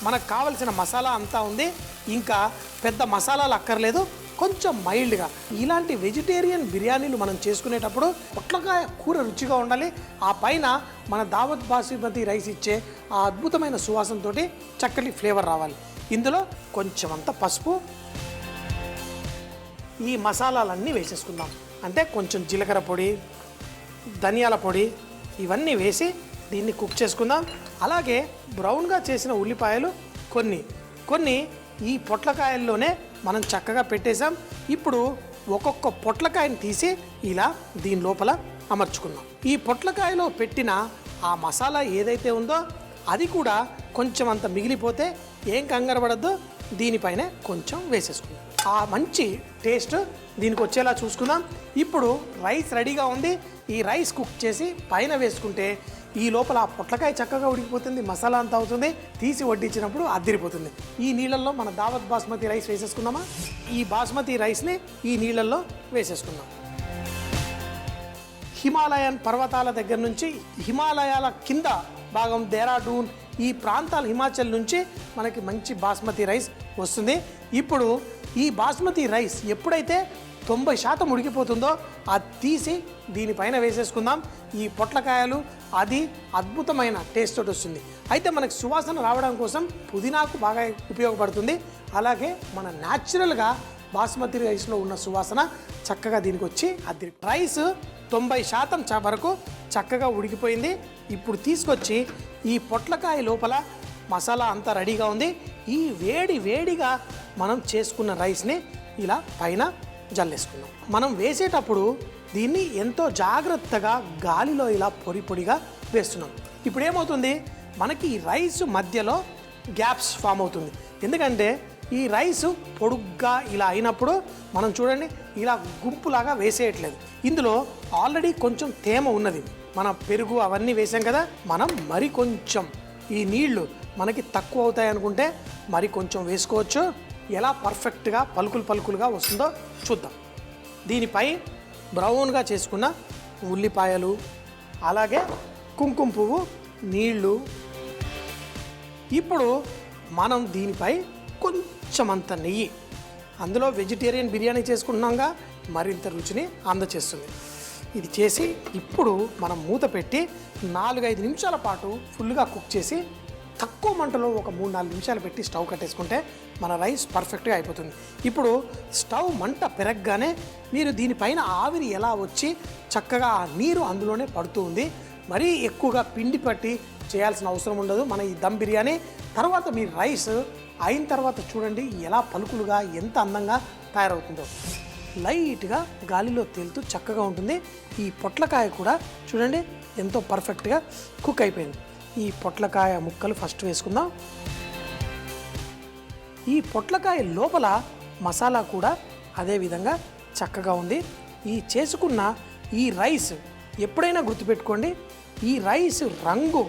మనకు కావలసిన మసాలా అంతా ఉంది, ఇంకా పెద్ద మసాలాలు అక్కర్లేదు, కొంచెం మైల్డ్గా. ఇలాంటి వెజిటేరియన్ బిర్యానీలు మనం చేసుకునేటప్పుడు పొట్లకాయ కూర రుచిగా ఉండాలి, ఆ పైన మన దావత్ బాస్మతి రైస్ ఇచ్చే ఆ అద్భుతమైన సువాసనతో చక్కటి ఫ్లేవర్ రావాలి. ఇందులో కొంచెం అంత పసుపు, ఈ మసాలాలన్నీ వేసేసుకుందాం. అంటే కొంచెం జీలకర్ర పొడి, ధనియాల పొడి ఇవన్నీ వేసి దీన్ని కుక్ చేసుకుందాం. అలాగే బ్రౌన్గా చేసిన ఉల్లిపాయలు కొన్ని ఈ పొట్లకాయల్లోనే మనం చక్కగా పెట్టేసాం. ఇప్పుడు ఒక్కొక్క పొట్లకాయని తీసి ఇలా దీని లోపల అమర్చుకుందాం. ఈ పొట్లకాయలో పెట్టిన ఆ మసాలా ఏదైతే ఉందో అది కూడా కొంచెం అంత మిగిలిపోతే ఏం కంగారు పడద్దు, దీనిపైనే కొంచెం వేసేసుకుందాం. ఆ మంచి టేస్ట్ దీనికి వచ్చేలా చూసుకుందాం. ఇప్పుడు రైస్ రెడీగా ఉంది. ఈ రైస్ కుక్ చేసి పైన వేసుకుంటే ఈ లోపల ఆ పొట్లకాయ చక్కగా ఉడికిపోతుంది, మసాలా అంతా అవుతుంది, తీసి వడ్డించినప్పుడు అద్దిరిపోతుంది. ఈ నీళ్ళల్లో మన దావత్ బాస్మతి రైస్ వేసేసుకుందామా? ఈ బాస్మతి రైస్ని ఈ నీళ్ళల్లో వేసేసుకుందాం. హిమాలయన్ పర్వతాల దగ్గర నుంచి హిమాలయాల కింద భాగం డెహ్రాడూన్ ఈ ప్రాంతాల హిమాచల్ నుంచి మనకి మంచి బాస్మతి రైస్ వస్తుంది. ఇప్పుడు ఈ బాస్మతి రైస్ ఎప్పుడైతే 90% ఉడికిపోతుందో అది తీసి దీనిపైన వేసేసుకుందాం. ఈ పొట్లకాయలు అది అద్భుతమైన టేస్ట్ తోటి వస్తుంది. అయితే మనకు సువాసన రావడం కోసం పుదీనాకు బాగా ఉపయోగపడుతుంది. అలాగే మన న్యాచురల్గా బాస్మతి రైస్లో ఉన్న సువాసన చక్కగా దీనికి వచ్చి అది రైస్ 90% వరకు చక్కగా ఉడికిపోయింది. ఇప్పుడు తీసుకొచ్చి ఈ పొట్లకాయ లోపల మసాలా అంతా రెడీగా ఉంది. ఈ వేడిగా మనం చేసుకున్న రైస్ని ఇలా పైన జల్లేసుకున్నాం. మనం వేసేటప్పుడు దీన్ని ఎంతో జాగ్రత్తగా గాలిలో ఇలా పొడిగా వేస్తున్నాం. ఇప్పుడు ఏమవుతుంది, మనకి ఈ రైస్ మధ్యలో గ్యాప్స్ ఫామ్ అవుతుంది. ఎందుకంటే ఈ రైస్ పొడుగ్గా ఇలా అయినప్పుడు మనం చూడండి ఇలా గుంపులాగా వేసేయట్లేదు. ఇందులో ఆల్రెడీ కొంచెం తేమ ఉన్నది, మన పెరుగు అవన్నీ వేసాం కదా. మనం మరి కొంచెం ఈ నీళ్లు మనకి తక్కువ అవుతాయి అనుకుంటే మరి కొంచెం వేసుకోవచ్చు. ఎలా పర్ఫెక్ట్గా పలుకులుగా వస్తుందో చూద్దాం. దీనిపై బ్రౌన్గా చేసుకున్న ఉల్లిపాయలు, అలాగే కుంకుమ పువ్వు, నీళ్లు. ఇప్పుడు మనం దీనిపై కొంచెం అంత నెయ్యి, అందులో వెజిటేరియన్ బిర్యానీ చేసుకుంటున్నాగా మరింత రుచిని అందచేస్తుంది. ఇది చేసి ఇప్పుడు మనం మూత పెట్టి 4-5 నిమిషాల పాటు ఫుల్గా కుక్ చేసి తక్కువ మంటలో ఒక 3-4 నిమిషాలు పెట్టి స్టవ్ కట్టేసుకుంటే మన రైస్ పర్ఫెక్ట్గా అయిపోతుంది. ఇప్పుడు స్టవ్ మంట పెరగగానే మీరు దీనిపైన ఆవిరి ఎలా వచ్చి చక్కగా ఆ నీరు అందులోనే పడుతూ ఉంది. మరీ ఎక్కువగా పిండి పట్టి చేయాల్సిన అవసరం ఉండదు మన ఈ దమ్ బిర్యానీ. తర్వాత మీ రైస్ అయిన తర్వాత చూడండి ఎలా పలుకులుగా ఎంత అందంగా తయారవుతుందో. లైట్గా గాలిలో తేలుతూ చక్కగా ఉంటుంది. ఈ పొట్లకాయ కూడా చూడండి ఎంతో పర్ఫెక్ట్గా కుక్ అయిపోయింది. ఈ పొట్లకాయ ముక్కలు ఫస్ట్ వేసుకుందాం. ఈ పొట్లకాయ లోపల మసాలా కూడా అదే విధంగా చక్కగా ఉంది. ఈ చేసుకున్న ఈ రైస్ ఎప్పుడైనా గుర్తుపెట్టుకోండి, ఈ రైస్ రంగు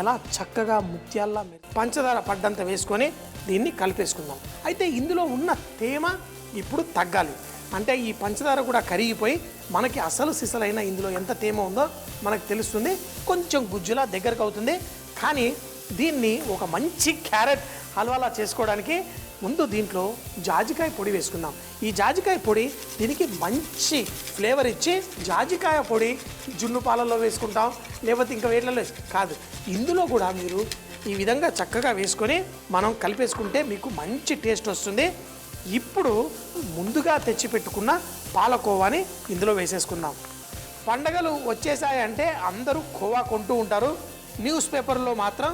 ఎలా చక్కగా ముత్యాల్లా పంచదార పడ్డంత వేసుకొని దీన్ని కలిపేసుకుందాం. అయితే ఇందులో ఉన్న తేమ ఇప్పుడు తగ్గాలి. అంటే ఈ పంచదార కూడా కరిగిపోయి మనకి అసలు సిసలైన ఇందులో ఎంత తేమ ఉందో మనకు తెలుస్తుంది. కొంచెం గుజ్జులా దగ్గరకు అవుతుంది. కానీ దీన్ని ఒక మంచి క్యారెట్ హల్వాలా చేసుకోవడానికి ముందు దీంట్లో జాజికాయ పొడి వేసుకుందాం. ఈ జాజికాయ పొడి దీనికి మంచి ఫ్లేవర్ ఇచ్చి, జాజికాయ పొడి జున్ను పాలల్లో వేసుకుంటాం, లేకపోతే ఇంకా వేట్లలో కాదు, ఇందులో కూడా మీరు ఈ విధంగా చక్కగా వేసుకొని మనం కలిపేసుకుంటే మీకు మంచి టేస్ట్ వస్తుంది. ఇప్పుడు ముందుగా తెచ్చిపెట్టుకున్న పాలకోవాని ఇందులో వేసేసుకుందాం. పండగలు వచ్చేసాయంటే అందరూ కోవా కొంటూ ఉంటారు, న్యూస్ పేపర్లో మాత్రం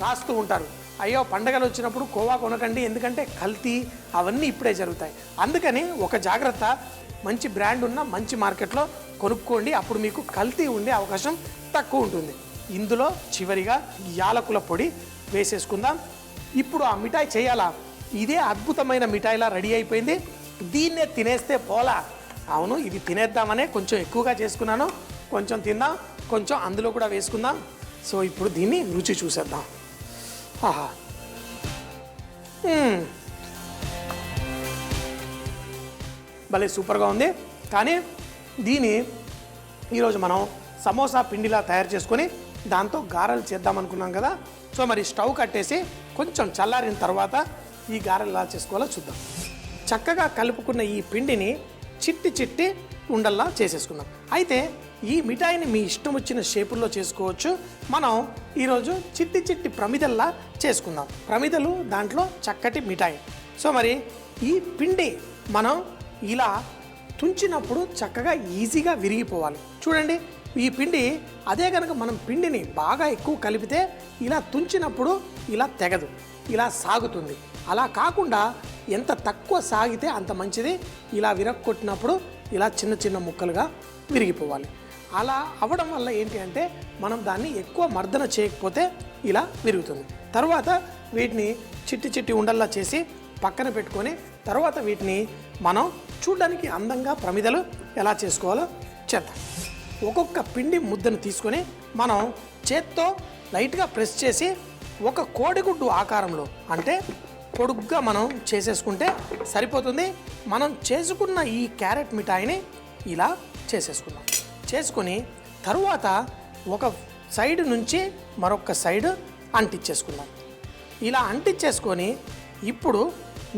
రాస్తూ ఉంటారు, అయ్యో పండగలు వచ్చినప్పుడు కోవా కొనకండి ఎందుకంటే కల్తీ అవన్నీ ఇప్పుడే జరుగుతాయి. అందుకని ఒక జాగ్రత్త, మంచి బ్రాండ్ ఉన్న మంచి మార్కెట్లో కొనుక్కోండి, అప్పుడు మీకు కల్తీ ఉండే అవకాశం తక్కువ ఉంటుంది. ఇందులో చివరిగా యాలకుల పొడి వేసేసుకుందాం. ఇప్పుడు ఆ మిఠాయి చేయాలా, ఇదే అద్భుతమైన మిఠాయిలా రెడీ అయిపోయింది. దీన్నే తినేస్తే పోలా. అవును, ఇది తినేద్దామనే కొంచెం ఎక్కువగా చేసుకున్నాను, కొంచెం తిందాం, కొంచెం అందులో కూడా వేసుకుందాం. సో ఇప్పుడు దీన్ని రుచి చూసేద్దాం. ఆహా, భలే సూపర్గా ఉంది. కానీ దీన్ని ఈరోజు మనం సమోసా పిండిలా తయారు చేసుకొని దాంతో గారెలు చేద్దాం అనుకున్నాం కదా. సో మరి స్టవ్ కట్టేసి కొంచెం చల్లారిన తర్వాత ఈ గారెలు ఎలా చేసుకోవాలో చూద్దాం. చక్కగా కలుపుకున్న ఈ పిండిని చిట్టి చిట్టి ఉండల్లా చేసేసుకుందాం. అయితే ఈ మిఠాయిని మీ ఇష్టం వచ్చిన షేపుల్లో చేసుకోవచ్చు. మనం ఈరోజు చిట్టి చిట్టి ప్రమిదల్లా చేసుకుందాం. ప్రమిదలు దాంట్లో చక్కటి మిఠాయి. సో మరి ఈ పిండి మనం ఇలా తుంచినప్పుడు చక్కగా ఈజీగా విరిగిపోవాలి. చూడండి, ఈ పిండి అదే కనుక మనం పిండిని బాగా ఎక్కువ కలిపితే ఇలా తుంచినప్పుడు ఇలా తెగదు, ఇలా సాగుతుంది. అలా కాకుండా ఎంత తక్కువ సాగితే అంత మంచిది. ఇలా విరగొట్టినప్పుడు ఇలా చిన్న చిన్న ముక్కలుగా విరిగిపోవాలి. అలా అవ్వడం వల్ల ఏంటి అంటే మనం దాన్ని ఎక్కువ మర్దన చేయకపోతే ఇలా విరుగుతుంది. తర్వాత వీటిని చిట్టి చిట్టి ఉండల్లా చేసి పక్కన పెట్టుకొని తర్వాత వీటిని మనం చూడడానికి అందంగా ప్రమిదలు ఎలా చేసుకోవాలో చేద్దాం. ఒక్కొక్క పిండి ముద్దను తీసుకొని మనం చేత్తో లైట్గా ప్రెస్ చేసి ఒక కోడిగుడ్డు ఆకారంలో అంటే పొడుగ్గా మనం చేసేసుకుంటే సరిపోతుంది. మనం చేసుకున్న ఈ క్యారెట్ మిఠాయిని ఇలా చేసేసుకున్నాం. చేసుకొని తరువాత ఒక సైడ్ నుంచి మరొక సైడ్ అంటించేసుకున్నాం. ఇలా అంటించేసుకొని ఇప్పుడు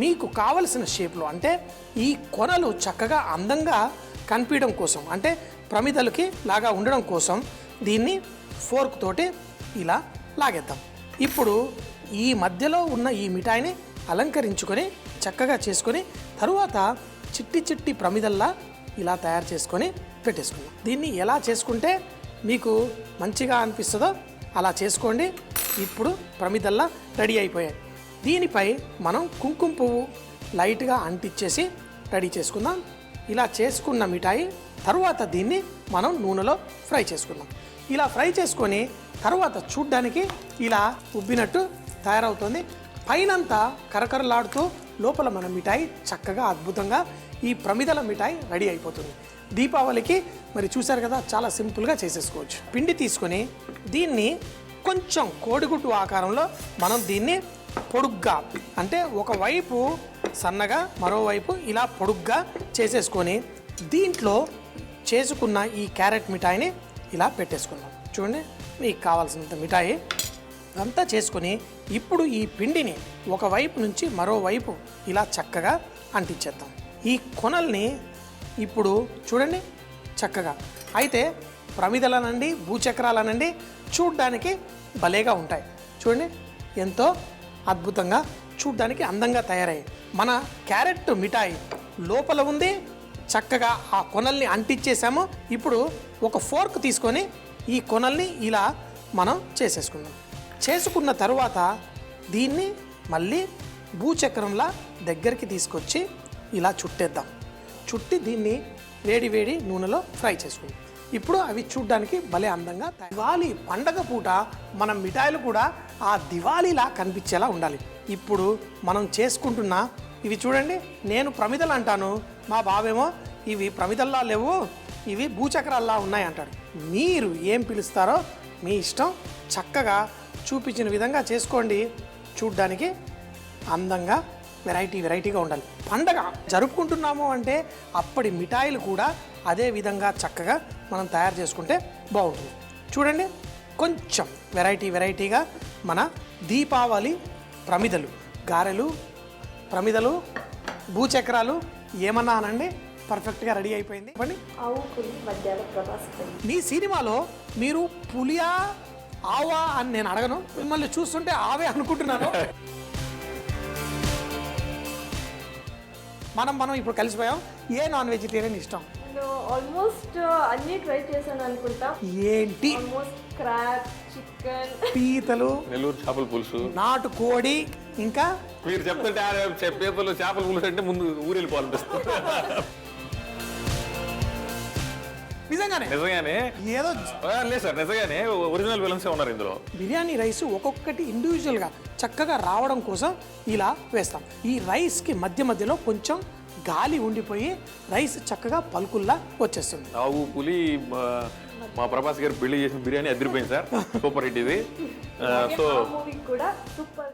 మీకు కావలసిన షేప్లో అంటే ఈ కొనలు చక్కగా అందంగా కనిపించడం కోసం అంటే ప్రమిదలకి లాగా ఉండడం కోసం దీన్ని ఫోర్క్ తోటి ఇలా లాగేద్దాం. ఇప్పుడు ఈ మధ్యలో ఉన్న ఈ మిఠాయిని అలంకరించుకొని చక్కగా చేసుకొని తరువాత చిట్టి చిట్టి ప్రమిదల్లా ఇలా తయారు చేసుకొని పెట్టేసుకుందాం. దీన్ని ఎలా చేసుకుంటే మీకు మంచిగా అనిపిస్తుందో అలా చేసుకోండి. ఇప్పుడు ప్రమిదల్లా రెడీ అయిపోయాయి. దీనిపై మనం కుంకుమ పువ్వు లైట్గా అంటించేసి రెడీ చేసుకుందాం. ఇలా చేసుకున్న మిఠాయి తరువాత దీన్ని మనం నూనెలో ఫ్రై చేసుకుందాం. ఇలా ఫ్రై చేసుకొని తర్వాత చూడ్డానికి ఇలా ఉబ్బినట్టు తయారవుతుంది. పైనంతా కరకరలాడుతూ లోపల మన మిఠాయి చక్కగా అద్భుతంగా ఈ ప్రమిదల మిఠాయి రెడీ అయిపోతుంది. దీపావళికి మరి చూశారు కదా, చాలా సింపుల్గా చేసేసుకోవచ్చు. పిండి తీసుకొని దీన్ని కొంచెం కోడిగుడ్డు ఆకారంలో మనం దీన్ని పొడుగ్గా అంటే ఒకవైపు సన్నగా మరోవైపు ఇలా పొడుగ్గా చేసేసుకొని దీంట్లో చేసుకున్న ఈ క్యారెట్ మిఠాయిని ఇలా పెట్టేసుకుందాం. చూడండి, మీకు కావాల్సినంత మిఠాయి అంతా చేసుకొని ఇప్పుడు ఈ పిండిని ఒకవైపు నుంచి మరోవైపు ఇలా చక్కగా అంటించేద్దాం. ఈ కొనల్ని ఇప్పుడు చూడండి చక్కగా అయితే ప్రమిదలనండి భూచక్రాలనండి చూడ్డానికి భలేగా ఉంటాయి. చూడండి ఎంతో అద్భుతంగా చూడ్డానికి అందంగా తయారయ్యాయి. మన క్యారెట్ మిఠాయి లోపల ఉంది, చక్కగా ఆ కొనల్ని అంటించేసాము. ఇప్పుడు ఒక ఫోర్క్ తీసుకొని ఈ కొనల్ని ఇలా మనం చేసేసుకుందాం. చేసుకున్న తరువాత దీన్ని మళ్ళీ భూచక్రంలా దగ్గరికి తీసుకొచ్చి ఇలా చుట్టేద్దాం. చుట్టి దీన్ని వేడి వేడి నూనెలో ఫ్రై చేసుకుందాం. ఇప్పుడు అవి చూడ్డానికి భలే అందంగా దివాళీ పండగ పూట మన మిఠాయిలు కూడా ఆ దివాళీలా కనిపించేలా ఉండాలి. ఇప్పుడు మనం చేసుకుంటున్న ఇవి చూడండి, నేను ప్రమిదలు అంటాను, మా బావేమో ఇవి ప్రమిదల్లా లేవు, ఇవి భూచక్రాల్లా ఉన్నాయి అంటాడు. మీరు ఏం పిలుస్తారో మీ ఇష్టం. చక్కగా చూపించిన విధంగా చేసుకోండి. చూడ్డానికి అందంగా వెరైటీగా ఉండాలి. పండగ జరుపుకుంటున్నాము అంటే అప్పటి మిఠాయిలు కూడా అదే విధంగా చక్కగా మనం తయారు చేసుకుంటే బాగుంటుంది. చూడండి, కొంచెం వెరైటీగా మన దీపావళి ప్రమిదలు, గారెలు, ప్రమిదలు, భూచక్రాలు ఏమన్నా అనండి, పర్ఫెక్ట్గా రెడీ అయిపోయింది. మీ సినిమాలో మీరు పులియా ఆవా అని నేను అడగను, మిమ్మల్ని చూస్తుంటే ఆవే అనుకుంటున్నాను. మనం ఇప్పుడు కలిసిపోయాం. ఏ నాన్ వెజిటేరియన్ ఇష్టం? ఆల్మోస్ట్ అన్ని ట్రై చేశాను అనుకుంటా. ఏంటి? ఆల్మోస్ట్ క్రాబ్, చికెన్, పీతలు, నెల్లూరు చేపల పులుసు, నాటు కోడి, ఇంకా మీరు చెప్తుంటే పీతలు చేపల పులుసు అంటే ముందు ఊరెళ్ళిపోవాలనిపిస్తుంది. నిజంగానే ఏదో లేదు సార్, నిజంగానే ఒరిజినల్ విలన్స్ ఉన్నారు ఇందులో. బిర్యానీ రైస్ ఒక్కొక్కటి ఇండివిజువల్గా చక్కగా రావడం కోసం ఇలా వేస్తాం. ఈ రైస్కి మధ్యలో కొంచెం గాలి ఉండిపోయి రైస్ చక్కగా పలుకుల్లా వచ్చేస్తుంది. ఆవు పులి మా ప్రభాస్ గారు పెళ్లి చేసిన బిర్యానీ అదిరిపోయింది సార్, సూపర్ హిట్ ఇది. సో మూవీ కూడా సూపర్.